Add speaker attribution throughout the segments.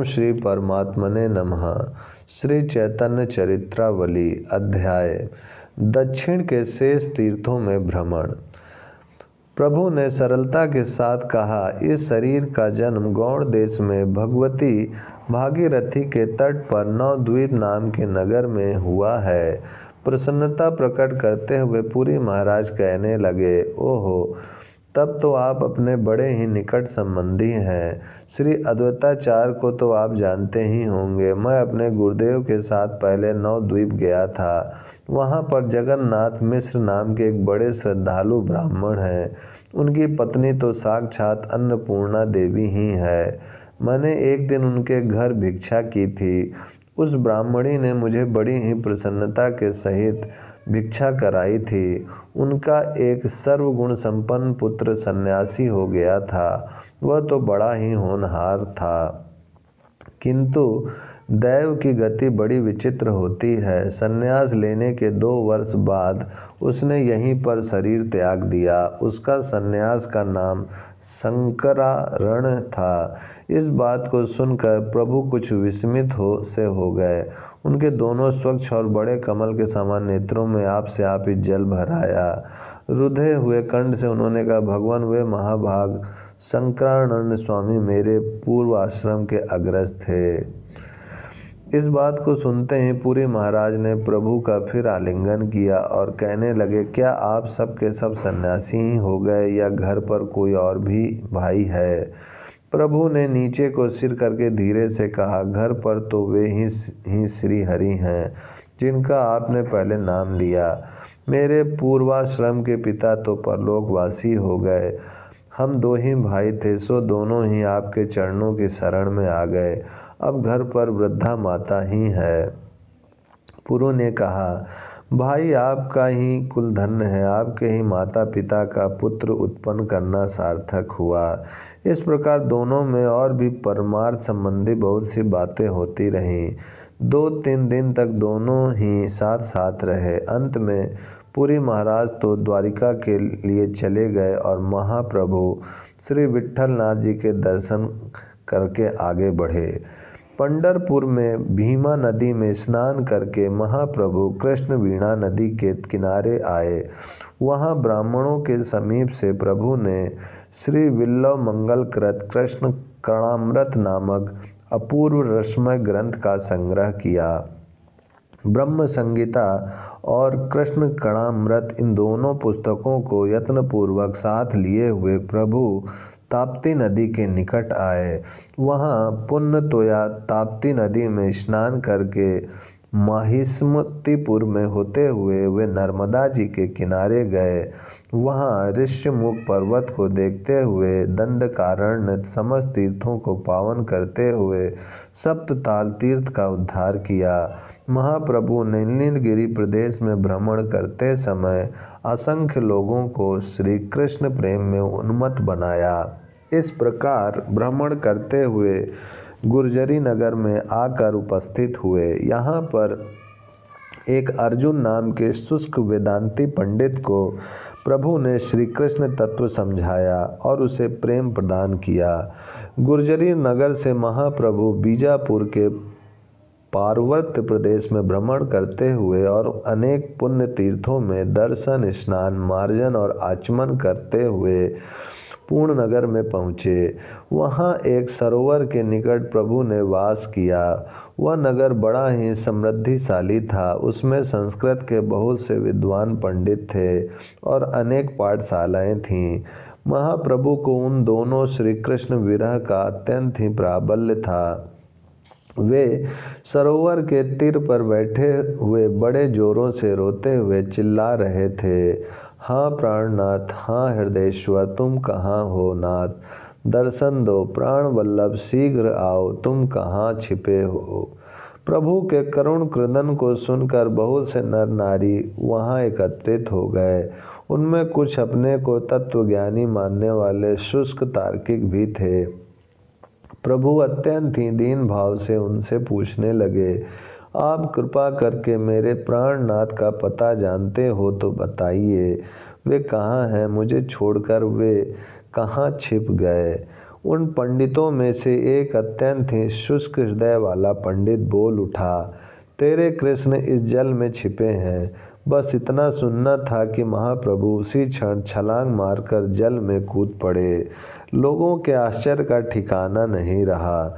Speaker 1: श्री परमात्मने नमः। श्री चैतन्य चरित्रावली अध्याय दक्षिण के शेष तीर्थों में भ्रमण। प्रभु ने सरलता के साथ कहा, इस शरीर का जन्म गौड़ देश में भगवती भागीरथी के तट पर नवद्वीप नाम के नगर में हुआ है। प्रसन्नता प्रकट करते हुए पुरी महाराज कहने लगे, ओहो, तब तो आप अपने बड़े ही निकट संबंधी हैं। श्री अद्वैताचार्य को तो आप जानते ही होंगे। मैं अपने गुरुदेव के साथ पहले नवद्वीप गया था। वहाँ पर जगन्नाथ मिश्र नाम के एक बड़े श्रद्धालु ब्राह्मण हैं। उनकी पत्नी तो साक्षात अन्नपूर्णा देवी ही है। मैंने एक दिन उनके घर भिक्षा की थी। उस ब्राह्मणी ने मुझे बड़ी ही प्रसन्नता के सहित भिक्षा कराई थी। उनका एक सर्वगुण संपन्न पुत्र सन्यासी हो गया था। वह तो बड़ा ही होनहार था, किंतु दैव की गति बड़ी विचित्र होती है। सन्यास लेने के 2 वर्ष बाद उसने यहीं पर शरीर त्याग दिया। उसका सन्यास का नाम शंकरारण था। इस बात को सुनकर प्रभु कुछ विस्मित हो गए। उनके दोनों स्वच्छ और बड़े कमल के समान नेत्रों में आप से आप ही जल भर आया। रुधे हुए कंठ से उन्होंने कहा, भगवान, वे महाभाग शंकरानंद स्वामी मेरे पूर्व आश्रम के अग्रज थे। इस बात को सुनते ही पुरी महाराज ने प्रभु का फिर आलिंगन किया और कहने लगे, क्या आप सब के सब सन्यासी ही हो गए या घर पर कोई और भी भाई है? प्रभु ने नीचे को सिर करके धीरे से कहा, घर पर तो वे ही श्री हरि हैं जिनका आपने पहले नाम लिया। मेरे पूर्वाश्रम के पिता तो परलोकवासी हो गए। हम 2 ही भाई थे, सो दोनों ही आपके चरणों की शरण में आ गए। अब घर पर वृद्धा माता ही है। पुरु ने कहा, भाई, आपका ही कुल धन्य है। आपके ही माता पिता का पुत्र उत्पन्न करना सार्थक हुआ। इस प्रकार दोनों में और भी परमार्थ संबंधी बहुत सी बातें होती रहीं। 2-3 दिन तक दोनों ही साथ साथ रहे। अंत में पुरी महाराज तो द्वारिका के लिए चले गए और महाप्रभु श्री विट्ठलनाथ जी के दर्शन करके आगे बढ़े। पंढरपुर में भीमा नदी में स्नान करके महाप्रभु कृष्ण वीणा नदी के किनारे आए। वहाँ ब्राह्मणों के समीप से प्रभु ने श्री विल्लव मंगलकृत कृष्ण कर्णामृत नामक अपूर्व रसमय ग्रंथ का संग्रह किया। ब्रह्म संगीता और कृष्ण कर्णामृत, इन दोनों पुस्तकों को यत्नपूर्वक साथ लिए हुए प्रभु ताप्ती नदी के निकट आए। वहाँ पुण्यतोया ताप्ती नदी में स्नान करके माहिष्मतिपुर में होते हुए वे नर्मदा जी के किनारे गए। वहाँ ऋष्यमुख पर्वत को देखते हुए दंडकारण्य समस्त तीर्थों को पावन करते हुए सप्तताल तीर्थ का उद्धार किया। महाप्रभु ने नीलगिरी प्रदेश में भ्रमण करते समय असंख्य लोगों को श्री कृष्ण प्रेम में उन्मत्त बनाया। इस प्रकार भ्रमण करते हुए गुर्जरी नगर में आकर उपस्थित हुए। यहाँ पर एक अर्जुन नाम के शुष्क वेदांती पंडित को प्रभु ने श्री कृष्ण तत्व समझाया और उसे प्रेम प्रदान किया। गुर्जरी नगर से महाप्रभु बीजापुर के पार्वत्य प्रदेश में भ्रमण करते हुए और अनेक पुण्य तीर्थों में दर्शन, स्नान, मार्जन और आचमन करते हुए पूर्ण नगर में पहुँचे। वहाँ एक सरोवर के निकट प्रभु ने वास किया। वह नगर बड़ा ही समृद्धिशाली था। उसमें संस्कृत के बहुत से विद्वान पंडित थे और अनेक पाठशालाएं थीं। महाप्रभु को उन दोनों श्री कृष्ण विरह का अत्यंत ही प्राबल्य था। वे सरोवर के तीर पर बैठे हुए बड़े जोरों से रोते हुए चिल्ला रहे थे, हाँ प्राणनाथ, हाँ हृदयेश्वर, तुम कहाँ हो नाथ? दर्शन दो प्राण वल्लभ, शीघ्र आओ, तुम कहाँ छिपे हो? प्रभु के करुण क्रंदन को सुनकर बहुत से नर नारी वहाँ एकत्रित हो गए। उनमें कुछ अपने को तत्वज्ञानी मानने वाले शुष्क तार्किक भी थे। प्रभु अत्यंत ही दीन भाव से उनसे पूछने लगे, आप कृपा करके मेरे प्राणनाथ का पता जानते हो तो बताइए, वे कहाँ हैं? मुझे छोड़कर वे कहाँ छिप गए? उन पंडितों में से एक अत्यंत ही शुष्क हृदय वाला पंडित बोल उठा, तेरे कृष्ण इस जल में छिपे हैं। बस इतना सुनना था कि महाप्रभु उसी क्षण छलांग मारकर जल में कूद पड़े। लोगों के आश्चर्य का ठिकाना नहीं रहा,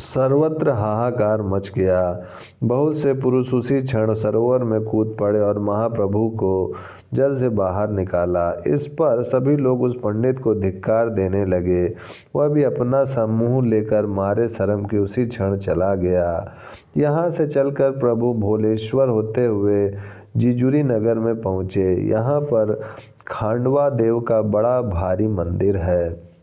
Speaker 1: सर्वत्र हाहाकार मच गया। बहुत से पुरुष उसी क्षण सरोवर में कूद पड़े और महाप्रभु को जल से बाहर निकाला। इस पर सभी लोग उस पंडित को धिक्कार देने लगे। वह भी अपना समूह लेकर मारे शर्म के उसी क्षण चला गया। यहाँ से चलकर प्रभु भोलेश्वर होते हुए जिजुरी नगर में पहुँचे। यहाँ पर खांडवा देव का बड़ा भारी मंदिर है।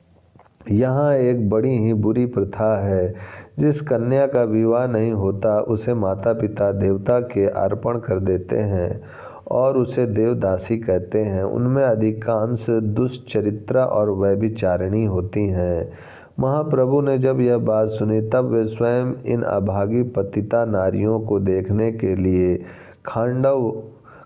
Speaker 1: यहाँ एक बड़ी ही बुरी प्रथा है, जिस कन्या का विवाह नहीं होता उसे माता पिता देवता के अर्पण कर देते हैं और उसे देवदासी कहते हैं। उनमें अधिकांश दुष्चरित्रा और व्यभिचारिणी होती हैं। महाप्रभु ने जब यह बात सुनी तब वे स्वयं इन अभागी पतिता नारियों को देखने के लिए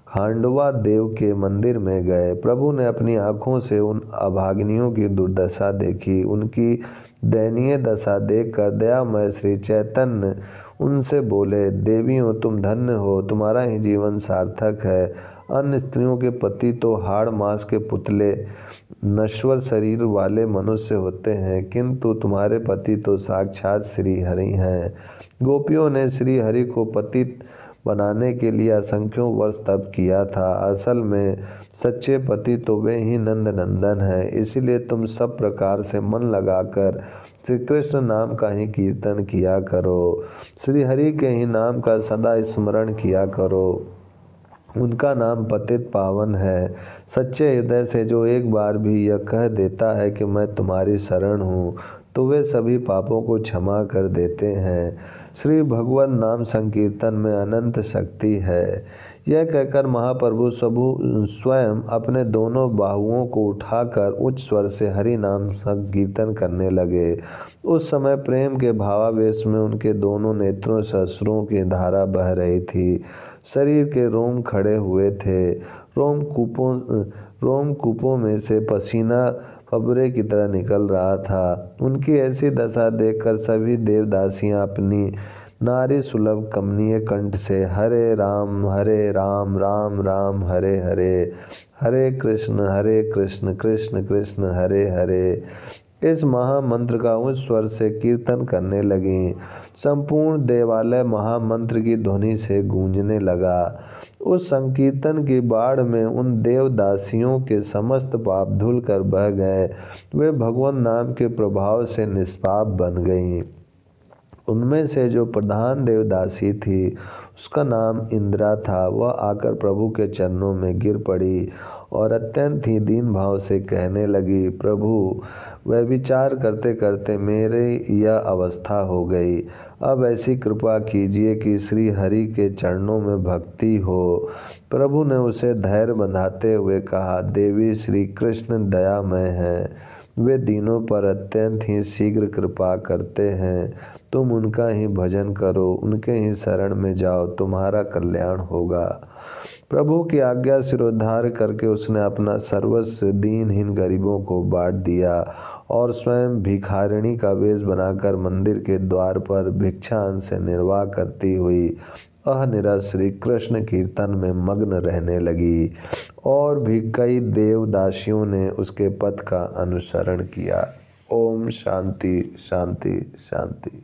Speaker 1: खांडवा देव के मंदिर में गए। प्रभु ने अपनी आँखों से उन अभागिनियों की दुर्दशा देखी। उनकी दयनीय दशा देखकर दयामय श्री चैतन्य उनसे बोले, देवियों तुम धन्य हो, तुम्हारा ही जीवन सार्थक है। अन्य स्त्रियों के पति तो हाड़ मांस के पुतले, नश्वर शरीर वाले मनुष्य होते हैं, किंतु तुम्हारे पति तो साक्षात श्री हरि हैं। गोपियों ने श्री हरि को पति बनाने के लिए असंख्यों वर्ष तप किया था। असल में सच्चे पति तो वे ही नंद नंदन हैं। इसलिए तुम सब प्रकार से मन लगाकर श्री कृष्ण नाम का ही कीर्तन किया करो, श्री हरि के ही नाम का सदा स्मरण किया करो। उनका नाम पतित पावन है। सच्चे हृदय से जो एक बार भी यह कह देता है कि मैं तुम्हारी शरण हूँ, तो वे सभी पापों को क्षमा कर देते हैं। श्री भगवत नाम संकीर्तन में अनंत शक्ति है। यह कहकर महाप्रभु स्वयं अपने दोनों बाहुओं को उठाकर उच्च स्वर से हरि नाम संकीर्तन करने लगे। उस समय प्रेम के भावावेश में उनके दोनों नेत्रों से अश्रुओं की धारा बह रही थी। शरीर के रोम खड़े हुए थे। रोमकूपों में से पसीना फव्वारे की तरह निकल रहा था। उनकी ऐसी दशा देखकर सभी देवदासियां अपनी नारी सुलभ कमनीय कंठ से हरे राम राम राम हरे हरे, हरे कृष्ण कृष्ण कृष्ण हरे हरे इस महामंत्र का उच्च स्वर से कीर्तन करने लगी। संपूर्ण देवालय महामंत्र की ध्वनि से गूंजने लगा। उस संकीर्तन की बाढ़ में उन देवदासियों के समस्त पाप धुल कर बह गए। वे भगवान नाम के प्रभाव से निष्पाप बन गईं। उनमें से जो प्रधान देवदासी थी उसका नाम इंदिरा था। वह आकर प्रभु के चरणों में गिर पड़ी और अत्यंत ही दीन भाव से कहने लगी, प्रभु व्यभिचार करते करते मेरी यह अवस्था हो गई। अब ऐसी कृपा कीजिए कि श्री हरि के चरणों में भक्ति हो। प्रभु ने उसे धैर्य बंधाते हुए कहा, देवी श्री कृष्ण दयामय हैं, वे दीनों पर अत्यंत ही शीघ्र कृपा करते हैं। तुम उनका ही भजन करो, उनके ही शरण में जाओ, तुम्हारा कल्याण होगा। प्रभु की आज्ञा सिरोद्धार करके उसने अपना सर्वस्व दीनहीन गरीबों को बांट दिया और स्वयं भिखारिणी का वेश बनाकर मंदिर के द्वार पर भिक्षान से निर्वाह करती हुई अहनिरत श्री कृष्ण कीर्तन में मग्न रहने लगी। और भी कई देवदासियों ने उसके पथ का अनुसरण किया। ओम शांति शांति शांति।